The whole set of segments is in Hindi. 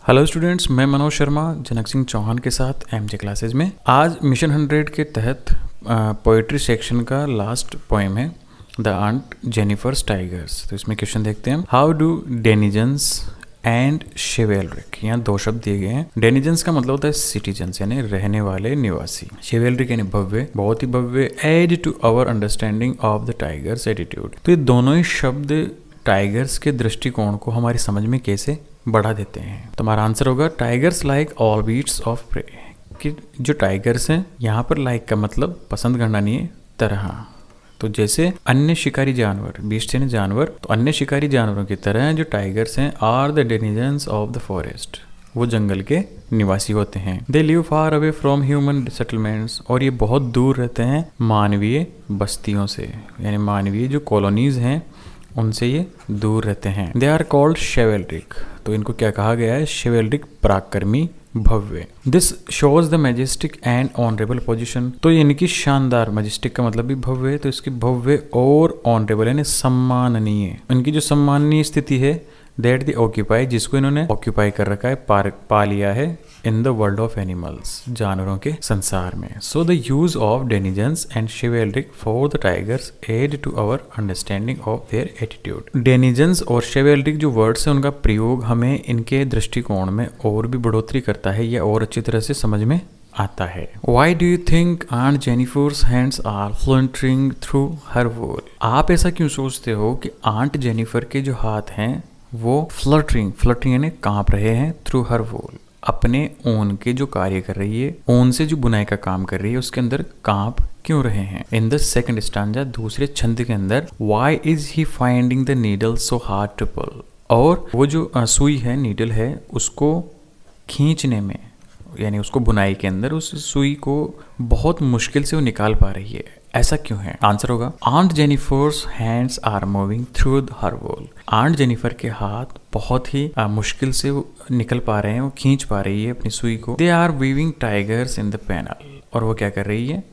हेलो स्टूडेंट्स, मैं मनोज शर्मा जनक सिंह चौहान के साथ एमजे क्लासेस में। आज मिशन 100 के तहत पोइट्री सेक्शन का लास्ट पोएम है द आंट जेनिफर्स टाइगर्स। तो इसमें क्वेश्चन देखते हैं, हाउ डू डेनिजन्स एंड शिवेलरिक। यहाँ दो शब्द दिए गए हैं। डेनिजन्स का मतलब होता है सिटीजन्स यानी रहने वाले निवासी, शिवेलरिक यानी भव्य, बहुत ही भव्य, add to our understanding of the tigers attitude. तो ये दोनों ही शब्द टाइगर्स के दृष्टिकोण को हमारी समझ में कैसे बढ़ा देते हैं। तो हमारा आंसर होगा tigers like all beats of prey. कि जो टाइगर्स हैं, यहाँ पर लाइक का मतलब पसंद करना नहीं है, तरह। तो जैसे अन्य शिकारी जानवर, बीस्ट यानी जानवर, तो अन्य शिकारी जानवरों की तरह जो टाइगर्स हैं are the denizens of the forest, वो जंगल के निवासी होते हैं। They live far away from human settlements, और ये बहुत दूर रहते हैं मानवीय बस्तियों से, यानी मानवीय जो कॉलोनीज हैं उनसे ये दूर रहते हैं। दे आर कॉल्ड शेवेलरिक, तो इनको क्या कहा गया है, शेवेलरिक, पराक्रमी, भव्य। This shows the majestic and honourable position, तो ये इनकी शानदार, मैजेस्टिक का मतलब भी भव्य, तो इसकी भव्य और ऑनरेबल यानी सम्माननीय, इनकी जो सम्माननीय स्थिति है दैट दे ऑक्यूपाई, जिसको इन्होंने ऑक्यूपाई कर रखा है, पा लिया है in the world of animals, जानवरों के संसार में। So the use of denizens and chivalric for the tigers add to our understanding of their attitude. Denizens और शिवेलरिक जो वर्ड्स है उनका प्रयोग हमें इनके दृष्टिकोण में और भी बढ़ोतरी करता है या और अच्छी तरह से समझ में आता है। Why do you think Aunt Jennifer's hands are fluttering through her wool? आप ऐसा क्यों सोचते हो कि आंट जेनिफर के जो हाथ हैं वो फ्लटरिंग यानी कांप रहे हैं, थ्रू हर वोल, अपने ऊन के जो कार्य कर रही है, ऊन से जो बुनाई का काम कर रही है उसके अंदर कांप क्यों रहे हैं। इन द सेकंड स्टांजा, दूसरे छंद के अंदर, why is he finding the needle so hard to pull, और वो जो सुई है, नीडल है, उसको खींचने में, यानी उसको बुनाई के अंदर उस सुई को बहुत मुश्किल से वो निकाल पा रही है, ऐसा क्यों है। आंसर होगा aunt Jennifer's hands are moving through her wool. Aunt Jennifer के हाथ बहुत ही मुश्किल से वो निकल पा रहे हैं, वो खींच पा रही है अपनी सुई को। They are weaving tigers in the panel, और वो क्या कर रही है,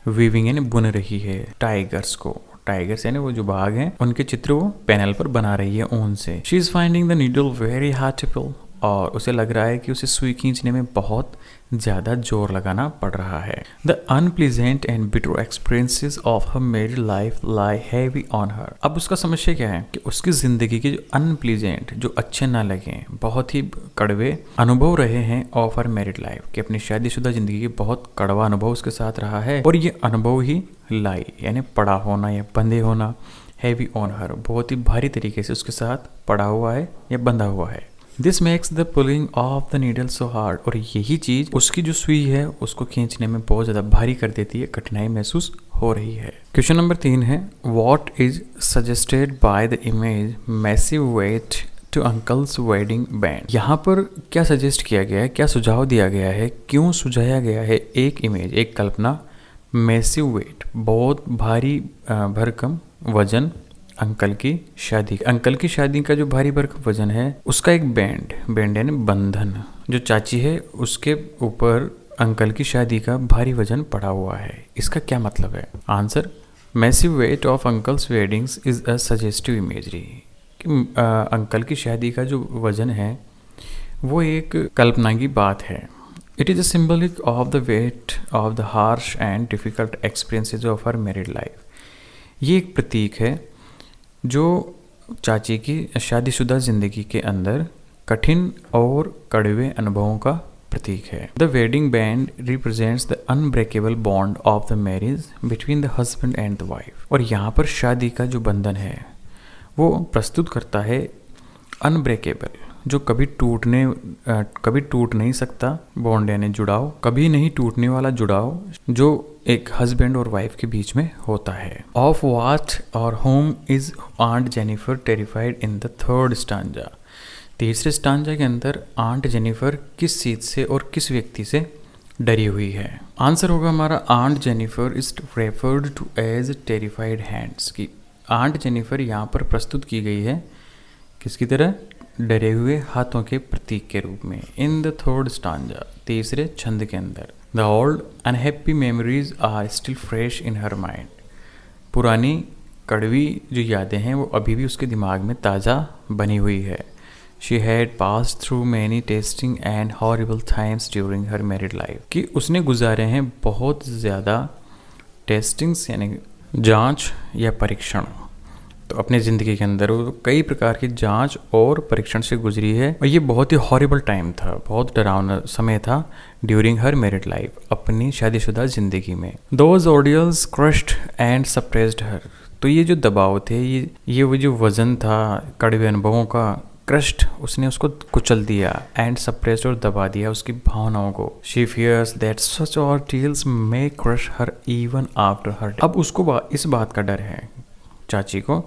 वीविंग यानी बुन रही है टाइगर्स को, टाइगर्स यानी वो जो बाघ हैं उनके चित्र वो पैनल पर बना रही है ऊन से। She is finding the needle very hard to pull, और उसे लग रहा है कि उसे सुई खींचने में बहुत ज़्यादा जोर लगाना पड़ रहा है। The unpleasant and bitter experiences of her married life lie heavy on her. अब उसका समस्या क्या है कि उसकी ज़िंदगी के जो अनप्लीजेंट, जो अच्छे ना लगे, बहुत ही कड़वे अनुभव रहे हैं ऑफ हर मैरिड लाइफ, कि अपनी शादीशुदा ज़िंदगी के बहुत कड़वा अनुभव उसके साथ रहा है, और ये अनुभव ही लाई यानी पड़ा होना या बंधे होना, हैवी ऑन हर, बहुत ही भारी तरीके से उसके साथ पड़ा हुआ है या बंधा हुआ है। This makes the pulling of the needle so hard, और यही चीज उसकी जो सुई है उसको खींचने में बहुत ज्यादा भारी कर देती है, कठिनाई महसूस हो रही है। क्वेश्चन नंबर 3 है, what is suggested by the image massive weight to uncle's wedding band. यहाँ पर क्या सजेस्ट किया गया है, क्या सुझाव दिया गया है, क्यों सुझाया गया है एक इमेज, एक कल्पना, मैसिव वेट, बहुत भारी भरकम वजन, अंकल की शादी, अंकल की शादी का जो भारी भरकम वजन है उसका एक बैंड यानी बंधन, जो चाची है उसके ऊपर अंकल की शादी का भारी वजन पड़ा हुआ है। इसका क्या मतलब है। Answer, massive weight of uncle's weddings is a suggestive imagery, कि अंकल की शादी का जो वजन है वो एक कल्पना की बात है। It is a symbolic of the weight of the harsh and difficult experiences of her married life. ये एक प्रतीक है जो चाची की शादीशुदा जिंदगी के अंदर कठिन और कड़वे अनुभवों का प्रतीक है। The wedding band represents the unbreakable bond of the marriage between the husband and the wife, और यहाँ पर शादी का जो बंधन है वो प्रस्तुत करता है अनब्रेकेबल, जो कभी टूट नहीं सकता बॉन्ड यानी जुड़ाव, कभी नहीं टूटने वाला जुड़ाव जो एक हस्बैंड और वाइफ के बीच में होता है। Of what or whom is aunt Jennifer terrified in the third stanza. तीसरे स्टांजा के अंदर आंट जेनिफर किस चीज से और किस व्यक्ति से डरी हुई है। आंसर होगा हमारा aunt Jennifer is referred to as terrified hands, की आंट जेनिफर यहाँ पर प्रस्तुत की गई है किसकी तरह, डरे हुए हाथों के प्रतीक के रूप में। इन द थर्ड स्टांजा, तीसरे छंद के अंदर, the old unhappy memories are still fresh in her mind. पुरानी कड़वी जो यादें हैं वो अभी भी उसके दिमाग में ताज़ा बनी हुई है। She had passed through many testing and horrible times during her married life. कि उसने गुजारे हैं बहुत ज़्यादा टेस्टिंग्स यानी जांच या परीक्षण, तो अपने ज़िंदगी के अंदर वो कई प्रकार की जांच और परीक्षण से गुजरी है और ये बहुत ही हॉरिबल टाइम था, बहुत डरावना समय था ड्यूरिंग हर मैरिड लाइफ, अपनी शादीशुदा ज़िंदगी में। दोज ऑडियल्स क्रश्ड एंड सप्रेस्ड हर, तो ये जो दबाव थे, ये वो जो वज़न था कड़वे अनुभवों का, क्रश्ड उसने उसको कुचल दिया, एंड सप्रेस्ड और दबा दिया उसकी भावनाओं को। She fears that such ordeals may crush her even after her. अब उसको इस बात का डर है चाची को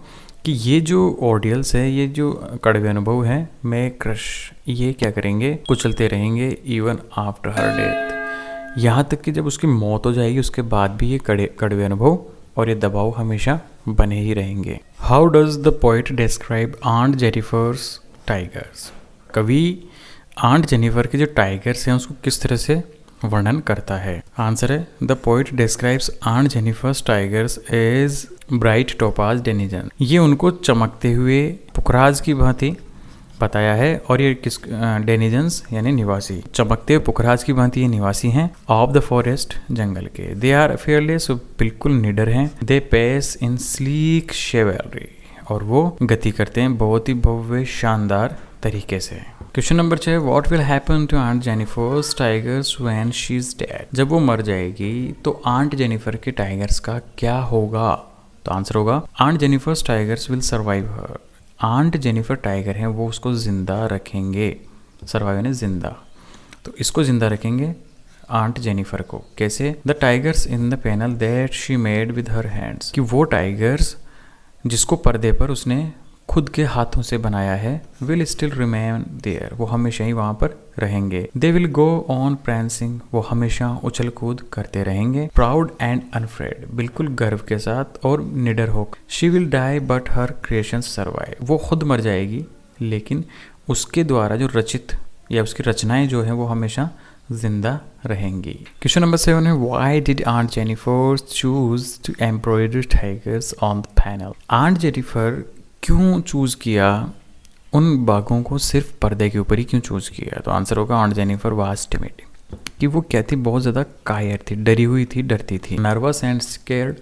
कि ये जो ऑडियल्स है, ये जो कड़वे अनुभव हैं, मैं क्रश, ये क्या करेंगे, कुचलते रहेंगे इवन आफ्टर हर डेथ, यहाँ तक कि जब उसकी मौत हो जाएगी उसके बाद भी ये कड़वे अनुभव और ये दबाव हमेशा बने ही रहेंगे। How does the poet describe aunt Jennifer's tigers? कवि आंट जेनिफर के जो टाइगर्स हैं उसको किस तरह से वर्णन करता है? आंसर है the poet describes aunt Jennifer's tigers as bright topaz denizen. ये उनको चमकते हुए पुखराज की भांति बताया है, और ये किस डेनिजन्स यानी निवासी, चमकते हुए पुखराज की भांति ये निवासी हैं ऑफ द फॉरेस्ट, जंगल के। दे आर फेयरलेस, बिल्कुल निडर हैं। दे पेस इन स्लीक शेवलरी, और वो गति करते हैं बहुत ही भव्य शानदार तरीके से। Question number 6, what will happen to aunt Jennifer's tigers when she is dead? जब वो मर जाएगी तो आंट जेनिफर के टाइगर्स का क्या होगा? तो आंसर होगा aunt Jennifer's tigers will survive her. Aunt Jennifer tiger हैं, वो उसको जिंदा रखेंगे। सर्वाइव यानी जिंदा, तो इसको जिंदा रखेंगे आंट जेनिफर को। कैसे? The tigers in the panel that she made with her hands, कि वो टाइगर्स जिसको पर्दे पर उसने खुद के हाथों से बनाया है, विल स्टिल रिमेन देयर, वो हमेशा ही वहाँ पर रहेंगे। They will go on prancing, वो हमेशा उछल कूद करते रहेंगे। प्राउड एंड अनफ्रेड, बिल्कुल गर्व के साथ और निडर होकर। She will die but her creations survive, वो खुद मर जाएगी लेकिन उसके द्वारा जो रचित या उसकी रचनाएं जो हैं वो हमेशा जिंदा रहेंगी। क्वेश्चन नंबर 7 है, why did aunt Jennifer choose to embroider tigers on the panel? Aunt Jennifer क्यों चूज़ किया उन बागों को सिर्फ पर्दे के ऊपर ही क्यों चूज़ किया? तो आंसर होगा आंट जेनिफर वाज टिमिड, कि वो क्या थी, बहुत ज़्यादा कायर थी, डरी हुई थी, डरती थी। नर्वस एंड स्केर्ड,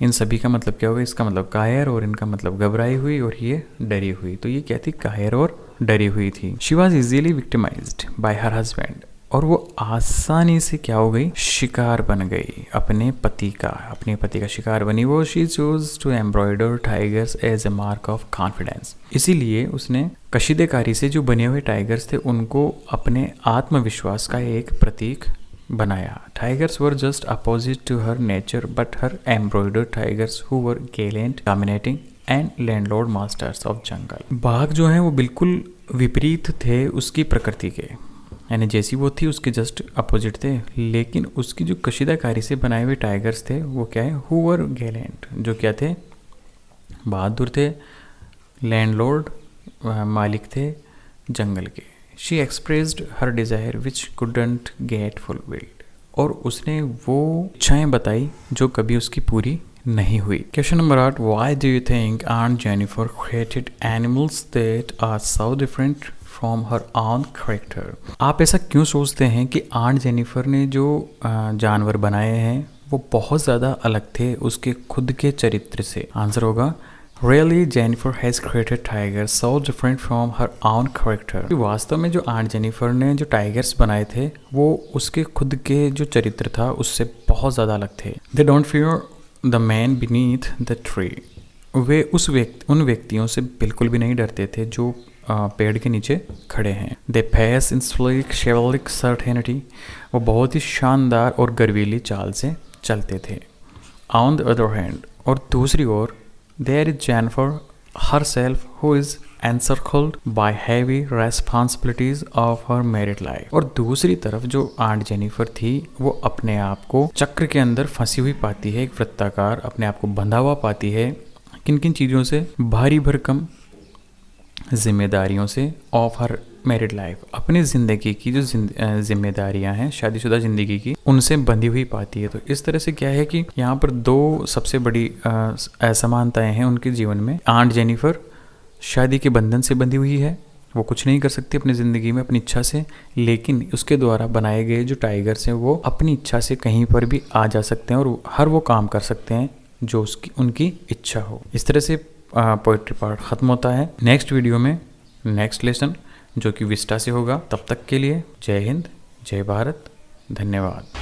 इन सभी का मतलब क्या होगा? इसका मतलब कायर और इनका मतलब घबराई हुई और ये डरी हुई, तो ये क्या थी, कायर और डरी हुई थी। She was easily victimised bye her husband, और वो आसानी से क्या हो गई, शिकार बन गई अपने पति का शिकार बनी वो। She choose to embroider tigers as a mark of confidence, इसीलिए उसने कशीदेकारी से जो बने हुए टाइगर्स थे उनको अपने आत्मविश्वास का एक प्रतीक बनाया। Tigers were just opposite to her nature but her embroider tigers who were gallant, dominating and landlord masters of jungle. बाघ जो है वो बिल्कुल विपरीत थे उसकी प्रकृति के, यानी जैसी वो थी उसके जस्ट अपोजिट थे, लेकिन उसकी जो कशीदाकारी से बनाए हुए टाइगर्स थे वो क्या है, हु वर गैलेंट, जो क्या थे, बहादुर थे, लैंडलॉर्ड मालिक थे जंगल के। She expressed her desire which couldn't get fulfilled, और उसने वो इच्छाएं बताई जो कभी उसकी पूरी नहीं हुई। Question number 8, why do you think aunt Jennifer created animals that are so different from her own character? आप ऐसा क्यों सोचते हैं कि आंट जेनिफर ने जो जानवर बनाए हैं वो बहुत ज़्यादा अलग थे उसके खुद के चरित्र से? आंसर होगा really Jennifer has created tigers so different from her own character. वास्तव में जो आंट जेनिफर ने जो टाइगर्स बनाए थे वो उसके खुद के जो चरित्र था उससे बहुत ज़्यादा अलग थे। They don't fear the man beneath the tree, वे उन व्यक्तियों से बिल्कुल भी नहीं डरते थे जो पेड़ के नीचे खड़े हैं। They face in sleek chivalric certainty, वो बहुत ही शानदार और गर्वीली चाल से चलते थे। ऑन द अदर हैंड, और दूसरी ओर, there is Jennifer herself who is encircled by heavy responsibilities of her married life। और दूसरी तरफ जो आंट जेनिफर थी वो अपने आप को चक्र के अंदर फंसी हुई पाती है, एक वृत्ताकार अपने आप को बंधा हुआ पाती है। किन किन चीज़ों से? भारी भरकम जिम्मेदारियों से, ऑफ हर मैरिड लाइफ, अपनी ज़िंदगी की जो जिम्मेदारियां हैं शादीशुदा ज़िंदगी की, उनसे बंधी हुई पाती है। तो इस तरह से क्या है कि यहाँ पर दो सबसे बड़ी असमानताएं हैं उनके जीवन में। आंट जेनिफर शादी के बंधन से बंधी हुई है वो कुछ नहीं कर सकती अपनी ज़िंदगी में अपनी इच्छा से, लेकिन उसके द्वारा बनाए गए जो टाइगर्स हैं वो अपनी इच्छा से कहीं पर भी आ जा सकते हैं और हर वो काम कर सकते हैं जो उनकी इच्छा हो। इस तरह से पोइट्री पार्ट ख़त्म होता है। नेक्स्ट वीडियो में नेक्स्ट लेसन जो कि विस्टा से होगा। तब तक के लिए जय हिंद, जय भारत, धन्यवाद।